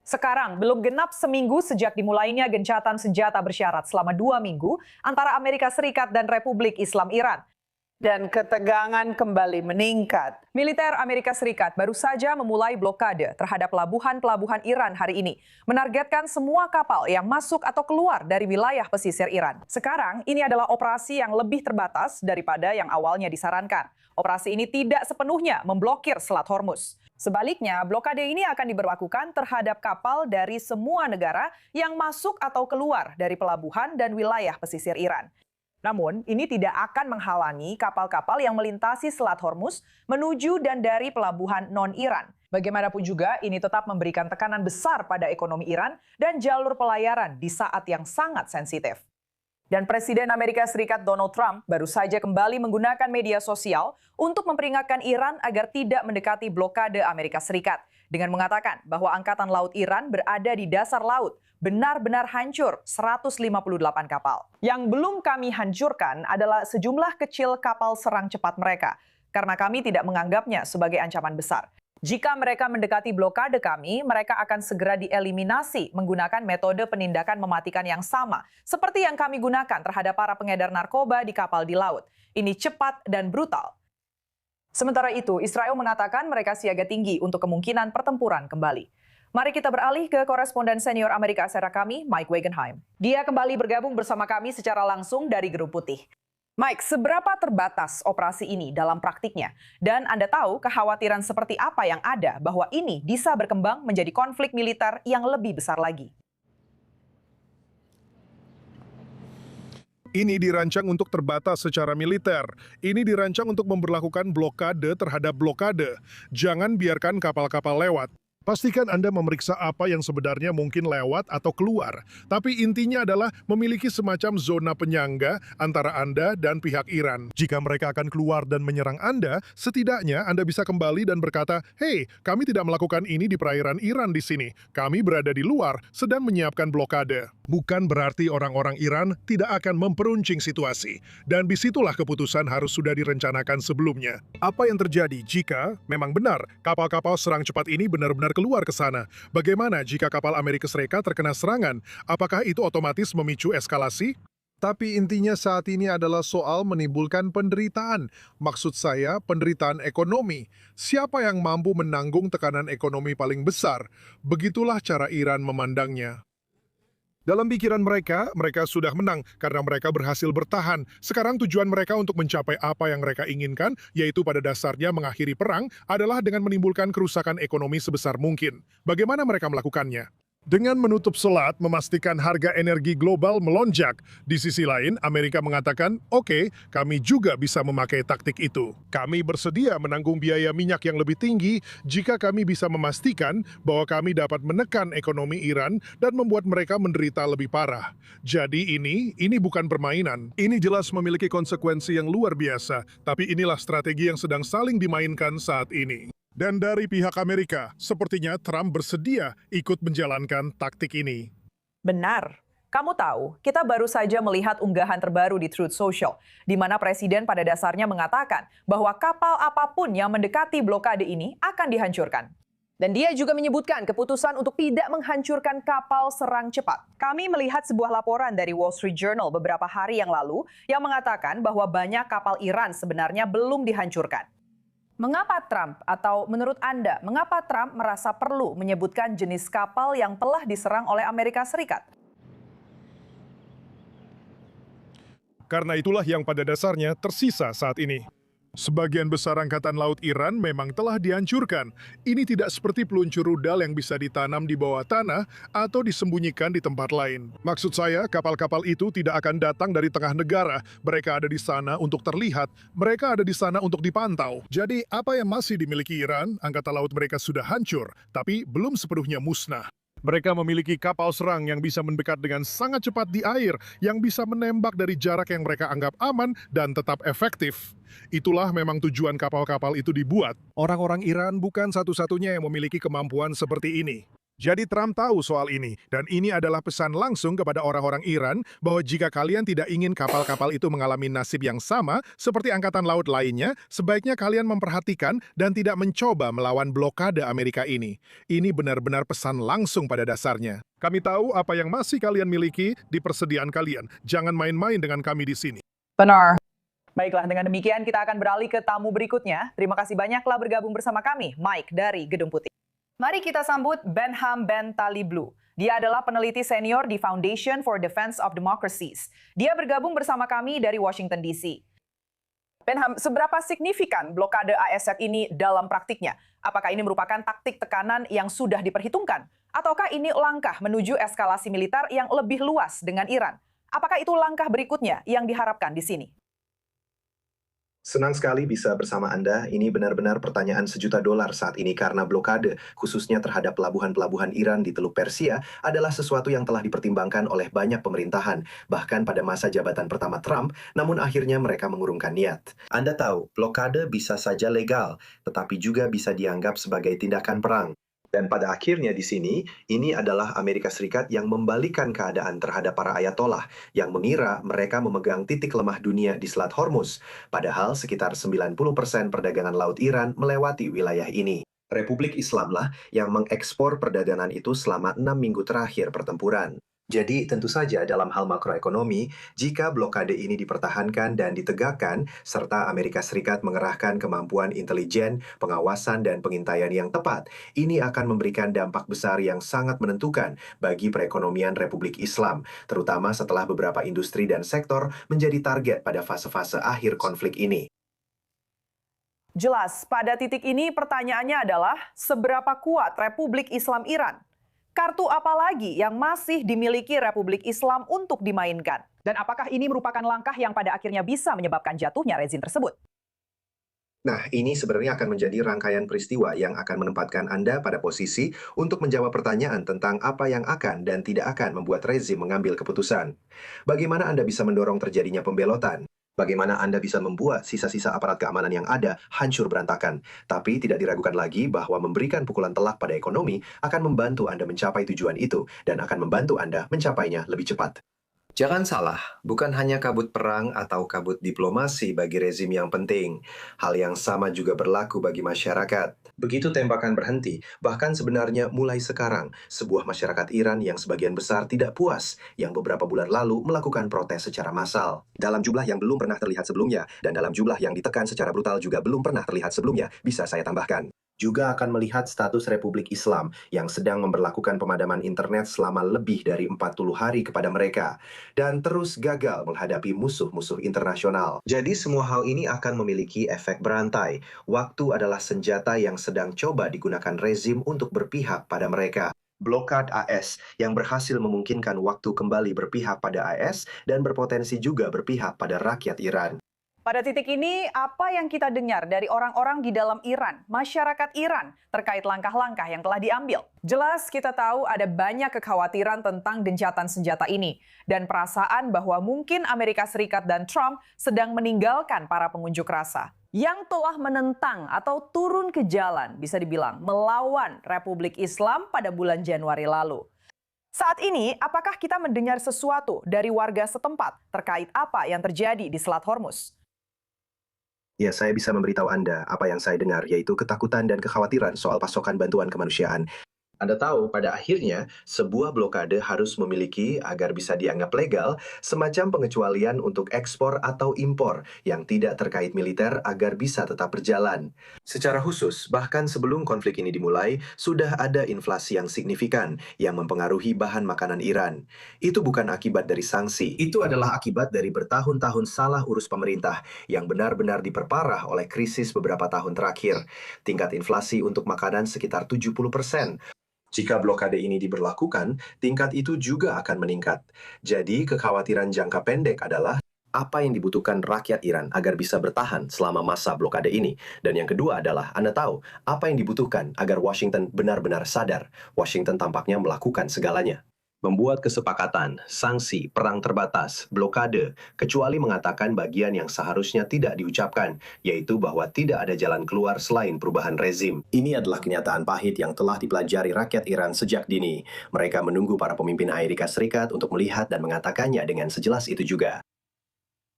Sekarang, belum genap seminggu sejak dimulainya gencatan senjata bersyarat selama 2 minggu antara Amerika Serikat dan Republik Islam Iran. Dan ketegangan kembali meningkat. Militer Amerika Serikat baru saja memulai blokade terhadap pelabuhan-pelabuhan Iran hari ini, menargetkan semua kapal yang masuk atau keluar dari wilayah pesisir Iran. Sekarang, ini adalah operasi yang lebih terbatas daripada yang awalnya disarankan. Operasi ini tidak sepenuhnya memblokir Selat Hormuz. Sebaliknya, blokade ini akan diberlakukan terhadap kapal dari semua negara yang masuk atau keluar dari pelabuhan dan wilayah pesisir Iran. Namun, ini tidak akan menghalangi kapal-kapal yang melintasi Selat Hormuz menuju dan dari pelabuhan non-Iran. Bagaimanapun juga, ini tetap memberikan tekanan besar pada ekonomi Iran dan jalur pelayaran di saat yang sangat sensitif. Dan Presiden Amerika Serikat Donald Trump baru saja kembali menggunakan media sosial untuk memperingatkan Iran agar tidak mendekati blokade Amerika Serikat dengan mengatakan bahwa Angkatan Laut Iran berada di dasar laut, benar-benar hancur 158 kapal. Yang belum kami hancurkan adalah sejumlah kecil kapal serang cepat mereka, karena kami tidak menganggapnya sebagai ancaman besar. Jika mereka mendekati blokade kami, mereka akan segera dieliminasi menggunakan metode penindakan mematikan yang sama, seperti yang kami gunakan terhadap para pengedar narkoba di kapal di laut. Ini cepat dan brutal. Sementara itu, Israel mengatakan mereka siaga tinggi untuk kemungkinan pertempuran kembali. Mari kita beralih ke koresponden senior Amerika Serikat kami, Mike Wagenheim. Dia kembali bergabung bersama kami secara langsung dari Gedung Putih. Mike, seberapa terbatas operasi ini dalam praktiknya? Dan Anda tahu kekhawatiran seperti apa yang ada bahwa ini bisa berkembang menjadi konflik militer yang lebih besar lagi? Ini dirancang untuk terbatas secara militer. Ini dirancang untuk memberlakukan blokade terhadap blokade. Jangan biarkan kapal-kapal lewat. Pastikan Anda memeriksa apa yang sebenarnya mungkin lewat atau keluar. Tapi intinya adalah memiliki semacam zona penyangga antara Anda dan pihak Iran. Jika mereka akan keluar dan menyerang Anda, setidaknya Anda bisa kembali dan berkata, "Hei, kami tidak melakukan ini di perairan Iran di sini. Kami berada di luar, sedang menyiapkan blokade." Bukan berarti orang-orang Iran tidak akan memperuncing situasi. Dan disitulah keputusan harus sudah direncanakan sebelumnya. Apa yang terjadi jika memang benar kapal-kapal serang cepat ini benar-benar keluar ke sana? Bagaimana jika kapal Amerika Serikat terkena serangan? Apakah itu otomatis memicu eskalasi? Tapi intinya saat ini adalah soal menimbulkan penderitaan. Maksud saya, penderitaan ekonomi. Siapa yang mampu menanggung tekanan ekonomi paling besar? Begitulah cara Iran memandangnya. Dalam pikiran mereka sudah menang karena mereka berhasil bertahan. Sekarang tujuan mereka untuk mencapai apa yang mereka inginkan, yaitu pada dasarnya mengakhiri perang, adalah dengan menimbulkan kerusakan ekonomi sebesar mungkin. Bagaimana mereka melakukannya? Dengan menutup selat, memastikan harga energi global melonjak. Di sisi lain, Amerika mengatakan, "Oke, kami juga bisa memakai taktik itu. Kami bersedia menanggung biaya minyak yang lebih tinggi jika kami bisa memastikan bahwa kami dapat menekan ekonomi Iran dan membuat mereka menderita lebih parah." Jadi ini bukan permainan. Ini jelas memiliki konsekuensi yang luar biasa, tapi inilah strategi yang sedang saling dimainkan saat ini. Dan dari pihak Amerika, sepertinya Trump bersedia ikut menjalankan taktik ini. Benar. Kamu tahu, kita baru saja melihat unggahan terbaru di Truth Social, di mana Presiden pada dasarnya mengatakan bahwa kapal apapun yang mendekati blokade ini akan dihancurkan. Dan dia juga menyebutkan keputusan untuk tidak menghancurkan kapal serang cepat. Kami melihat sebuah laporan dari Wall Street Journal beberapa hari yang lalu yang mengatakan bahwa banyak kapal Iran sebenarnya belum dihancurkan. Mengapa Trump, atau menurut Anda, mengapa Trump merasa perlu menyebutkan jenis kapal yang telah diserang oleh Amerika Serikat? Karena itulah yang pada dasarnya tersisa saat ini. Sebagian besar Angkatan Laut Iran memang telah dihancurkan. Ini tidak seperti peluncur rudal yang bisa ditanam di bawah tanah atau disembunyikan di tempat lain. Maksud saya, kapal-kapal itu tidak akan datang dari tengah negara. Mereka ada di sana untuk terlihat. Mereka ada di sana untuk dipantau. Jadi, apa yang masih dimiliki Iran, Angkatan Laut mereka sudah hancur, tapi belum sepenuhnya musnah. Mereka memiliki kapal serang yang bisa mendekat dengan sangat cepat di air, yang bisa menembak dari jarak yang mereka anggap aman dan tetap efektif. Itulah memang tujuan kapal-kapal itu dibuat. Orang-orang Iran bukan satu-satunya yang memiliki kemampuan seperti ini. Jadi Trump tahu soal ini, dan ini adalah pesan langsung kepada orang-orang Iran bahwa jika kalian tidak ingin kapal-kapal itu mengalami nasib yang sama seperti angkatan laut lainnya, sebaiknya kalian memperhatikan dan tidak mencoba melawan blokade Amerika ini. Ini benar-benar pesan langsung pada dasarnya. Kami tahu apa yang masih kalian miliki di persediaan kalian. Jangan main-main dengan kami di sini. Benar. Baiklah, dengan demikian kita akan beralih ke tamu berikutnya. Terima kasih banyak telah bergabung bersama kami, Mike dari Gedung Putih. Mari kita sambut Benham Ben Taliblu. Dia adalah peneliti senior di Foundation for Defense of Democracies. Dia bergabung bersama kami dari Washington DC. Benham, seberapa signifikan blokade AS ini dalam praktiknya? Apakah ini merupakan taktik tekanan yang sudah diperhitungkan? Ataukah ini langkah menuju eskalasi militer yang lebih luas dengan Iran? Apakah itu langkah berikutnya yang diharapkan di sini? Senang sekali bisa bersama Anda. Ini benar-benar pertanyaan $1 juta saat ini karena blokade, khususnya terhadap pelabuhan-pelabuhan Iran di Teluk Persia, adalah sesuatu yang telah dipertimbangkan oleh banyak pemerintahan, bahkan pada masa jabatan pertama Trump, namun akhirnya mereka mengurungkan niat. Anda tahu, blokade bisa saja legal, tetapi juga bisa dianggap sebagai tindakan perang. Dan pada akhirnya di sini, ini adalah Amerika Serikat yang membalikan keadaan terhadap para ayatollah yang mengira mereka memegang titik lemah dunia di Selat Hormuz. Padahal sekitar 90% perdagangan laut Iran melewati wilayah ini. Republik Islamlah yang mengekspor perdagangan itu selama 6 minggu terakhir pertempuran. Jadi tentu saja dalam hal makroekonomi, jika blokade ini dipertahankan dan ditegakkan, serta Amerika Serikat mengerahkan kemampuan intelijen, pengawasan, dan pengintaian yang tepat, ini akan memberikan dampak besar yang sangat menentukan bagi perekonomian Republik Islam, terutama setelah beberapa industri dan sektor menjadi target pada fase-fase akhir konflik ini. Jelas, pada titik ini pertanyaannya adalah seberapa kuat Republik Islam Iran? Kartu apa lagi yang masih dimiliki Republik Islam untuk dimainkan? Dan apakah ini merupakan langkah yang pada akhirnya bisa menyebabkan jatuhnya rezim tersebut? Nah, ini sebenarnya akan menjadi rangkaian peristiwa yang akan menempatkan Anda pada posisi untuk menjawab pertanyaan tentang apa yang akan dan tidak akan membuat rezim mengambil keputusan. Bagaimana Anda bisa mendorong terjadinya pembelotan? Bagaimana Anda bisa membuat sisa-sisa aparat keamanan yang ada hancur berantakan? Tapi tidak diragukan lagi bahwa memberikan pukulan telak pada ekonomi akan membantu Anda mencapai tujuan itu dan akan membantu Anda mencapainya lebih cepat. Jangan salah, bukan hanya kabut perang atau kabut diplomasi bagi rezim yang penting. Hal yang sama juga berlaku bagi masyarakat. Begitu tembakan berhenti, bahkan sebenarnya mulai sekarang, sebuah masyarakat Iran yang sebagian besar tidak puas, yang beberapa bulan lalu melakukan protes secara massal. Dalam jumlah yang belum pernah terlihat sebelumnya, dan dalam jumlah yang ditekan secara brutal juga belum pernah terlihat sebelumnya, bisa saya tambahkan. Juga akan melihat status Republik Islam yang sedang memberlakukan pemadaman internet selama lebih dari 40 hari kepada mereka dan terus gagal menghadapi musuh-musuh internasional. Jadi semua hal ini akan memiliki efek berantai. Waktu adalah senjata yang sedang coba digunakan rezim untuk berpihak pada mereka. Blokade AS yang berhasil memungkinkan waktu kembali berpihak pada AS dan berpotensi juga berpihak pada rakyat Iran. Pada titik ini, apa yang kita dengar dari orang-orang di dalam Iran, masyarakat Iran, terkait langkah-langkah yang telah diambil? Jelas kita tahu ada banyak kekhawatiran tentang gencatan senjata ini, dan perasaan bahwa mungkin Amerika Serikat dan Trump sedang meninggalkan para pengunjuk rasa yang telah menentang atau turun ke jalan, bisa dibilang, melawan Republik Islam pada bulan Januari lalu. Saat ini, apakah kita mendengar sesuatu dari warga setempat terkait apa yang terjadi di Selat Hormuz? Ya, saya bisa memberitahu Anda apa yang saya dengar, yaitu ketakutan dan kekhawatiran soal pasokan bantuan kemanusiaan. Anda tahu, pada akhirnya, sebuah blokade harus memiliki, agar bisa dianggap legal, semacam pengecualian untuk ekspor atau impor yang tidak terkait militer agar bisa tetap berjalan. Secara khusus, bahkan sebelum konflik ini dimulai, sudah ada inflasi yang signifikan yang mempengaruhi bahan makanan Iran. Itu bukan akibat dari sanksi, itu adalah akibat dari bertahun-tahun salah urus pemerintah yang benar-benar diperparah oleh krisis beberapa tahun terakhir. Tingkat inflasi untuk makanan sekitar 70%. Jika blokade ini diberlakukan, tingkat itu juga akan meningkat. Jadi, kekhawatiran jangka pendek adalah apa yang dibutuhkan rakyat Iran agar bisa bertahan selama masa blokade ini. Dan yang kedua adalah, Anda tahu, apa yang dibutuhkan agar Washington benar-benar sadar. Washington tampaknya melakukan segalanya. Membuat kesepakatan, sanksi, perang terbatas, blokade, kecuali mengatakan bagian yang seharusnya tidak diucapkan, yaitu bahwa tidak ada jalan keluar selain perubahan rezim. Ini adalah kenyataan pahit yang telah dipelajari rakyat Iran sejak dini. Mereka menunggu para pemimpin Amerika Serikat untuk melihat dan mengatakannya dengan sejelas itu juga.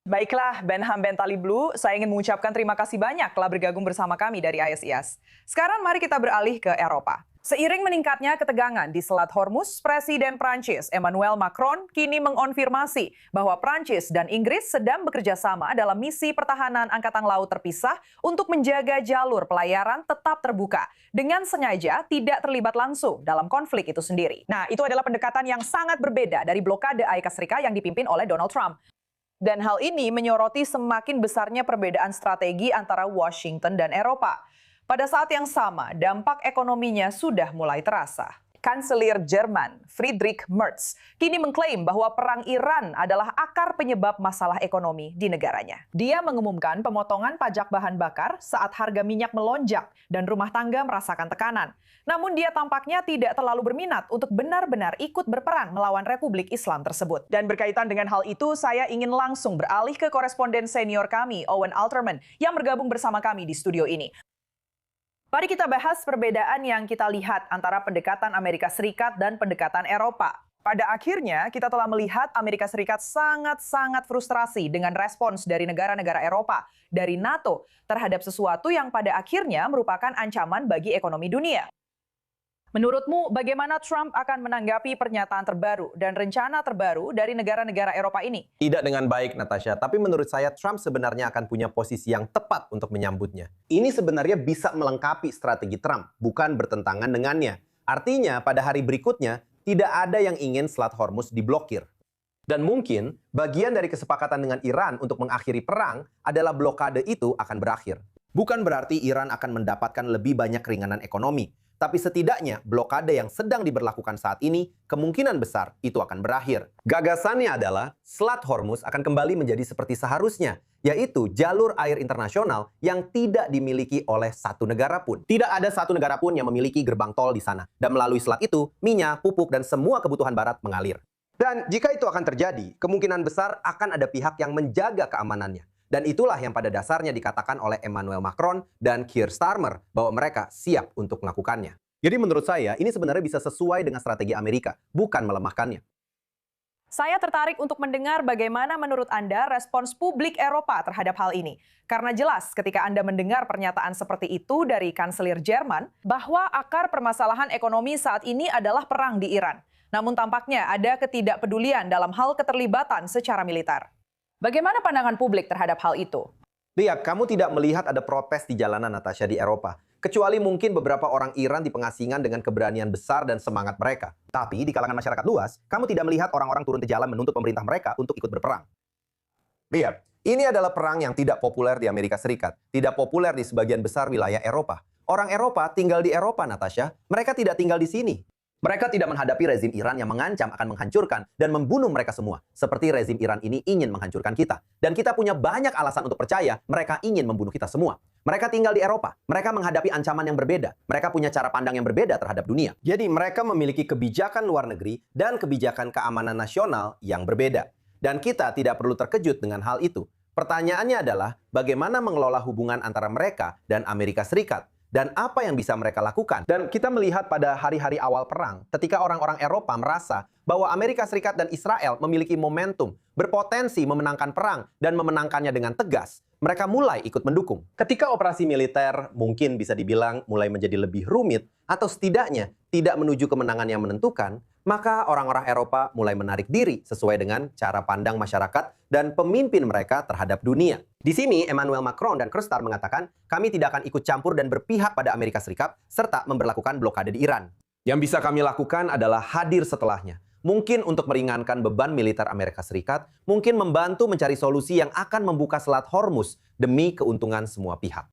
Baiklah, Benham Bentali Blue, saya ingin mengucapkan terima kasih banyak telah bergabung bersama kami dari ISIS. Sekarang mari kita beralih ke Eropa. Seiring meningkatnya ketegangan di Selat Hormuz, Presiden Prancis Emmanuel Macron kini mengonfirmasi bahwa Prancis dan Inggris sedang bekerja sama dalam misi pertahanan Angkatan Laut terpisah untuk menjaga jalur pelayaran tetap terbuka, dengan sengaja tidak terlibat langsung dalam konflik itu sendiri. Nah, itu adalah pendekatan yang sangat berbeda dari blokade Amerika Serikat yang dipimpin oleh Donald Trump. Dan hal ini menyoroti semakin besarnya perbedaan strategi antara Washington dan Eropa. Pada saat yang sama, dampak ekonominya sudah mulai terasa. Kanselir Jerman Friedrich Merz kini mengklaim bahwa perang Iran adalah akar penyebab masalah ekonomi di negaranya. Dia mengumumkan pemotongan pajak bahan bakar saat harga minyak melonjak dan rumah tangga merasakan tekanan. Namun dia tampaknya tidak terlalu berminat untuk benar-benar ikut berperang melawan Republik Islam tersebut. Dan berkaitan dengan hal itu, saya ingin langsung beralih ke koresponden senior kami, Owen Alterman, yang bergabung bersama kami di studio ini. Mari kita bahas perbedaan yang kita lihat antara pendekatan Amerika Serikat dan pendekatan Eropa. Pada akhirnya, kita telah melihat Amerika Serikat sangat-sangat frustrasi dengan respons dari negara-negara Eropa, dari NATO, terhadap sesuatu yang pada akhirnya merupakan ancaman bagi ekonomi dunia. Menurutmu, bagaimana Trump akan menanggapi pernyataan terbaru dan rencana terbaru dari negara-negara Eropa ini? Tidak dengan baik, Natasha. Tapi menurut saya, Trump sebenarnya akan punya posisi yang tepat untuk menyambutnya. Ini sebenarnya bisa melengkapi strategi Trump, bukan bertentangan dengannya. Artinya, pada hari berikutnya, tidak ada yang ingin Selat Hormuz diblokir. Dan mungkin, bagian dari kesepakatan dengan Iran untuk mengakhiri perang adalah blokade itu akan berakhir. Bukan berarti Iran akan mendapatkan lebih banyak keringanan ekonomi. Tapi setidaknya blokade yang sedang diberlakukan saat ini kemungkinan besar itu akan berakhir. Gagasannya adalah Selat Hormuz akan kembali menjadi seperti seharusnya, yaitu jalur air internasional yang tidak dimiliki oleh satu negara pun. Tidak ada satu negara pun yang memiliki gerbang tol di sana. Dan melalui selat itu, minyak, pupuk, dan semua kebutuhan barat mengalir. Dan jika itu akan terjadi, kemungkinan besar akan ada pihak yang menjaga keamanannya. Dan itulah yang pada dasarnya dikatakan oleh Emmanuel Macron dan Keir Starmer bahwa mereka siap untuk melakukannya. Jadi menurut saya, ini sebenarnya bisa sesuai dengan strategi Amerika, bukan melemahkannya. Saya tertarik untuk mendengar bagaimana menurut Anda respons publik Eropa terhadap hal ini. Karena jelas ketika Anda mendengar pernyataan seperti itu dari Kanselir Jerman, bahwa akar permasalahan ekonomi saat ini adalah perang di Iran. Namun tampaknya ada ketidakpedulian dalam hal keterlibatan secara militer. Bagaimana pandangan publik terhadap hal itu? Lihat, kamu tidak melihat ada protes di jalanan, Natasha, di Eropa. Kecuali mungkin beberapa orang Iran di pengasingan dengan keberanian besar dan semangat mereka. Tapi di kalangan masyarakat luas, kamu tidak melihat orang-orang turun ke jalan menuntut pemerintah mereka untuk ikut berperang. Lihat, ini adalah perang yang tidak populer di Amerika Serikat. Tidak populer di sebagian besar wilayah Eropa. Orang Eropa tinggal di Eropa, Natasha. Mereka tidak tinggal di sini. Mereka tidak menghadapi rezim Iran yang mengancam akan menghancurkan dan membunuh mereka semua. Seperti rezim Iran ini ingin menghancurkan kita. Dan kita punya banyak alasan untuk percaya mereka ingin membunuh kita semua. Mereka tinggal di Eropa. Mereka menghadapi ancaman yang berbeda. Mereka punya cara pandang yang berbeda terhadap dunia. Jadi mereka memiliki kebijakan luar negeri dan kebijakan keamanan nasional yang berbeda. Dan kita tidak perlu terkejut dengan hal itu. Pertanyaannya adalah bagaimana mengelola hubungan antara mereka dan Amerika Serikat. Dan apa yang bisa mereka lakukan. Dan kita melihat pada hari-hari awal perang, ketika orang-orang Eropa merasa bahwa Amerika Serikat dan Israel memiliki momentum, berpotensi memenangkan perang, dan memenangkannya dengan tegas, mereka mulai ikut mendukung. Ketika operasi militer mungkin bisa dibilang mulai menjadi lebih rumit, atau setidaknya tidak menuju kemenangan yang menentukan, maka orang-orang Eropa mulai menarik diri sesuai dengan cara pandang masyarakat dan pemimpin mereka terhadap dunia. Di sini, Emmanuel Macron dan Keir Starmer mengatakan, kami tidak akan ikut campur dan berpihak pada Amerika Serikat, serta memberlakukan blokade di Iran. Yang bisa kami lakukan adalah hadir setelahnya. Mungkin untuk meringankan beban militer Amerika Serikat, mungkin membantu mencari solusi yang akan membuka Selat Hormuz demi keuntungan semua pihak.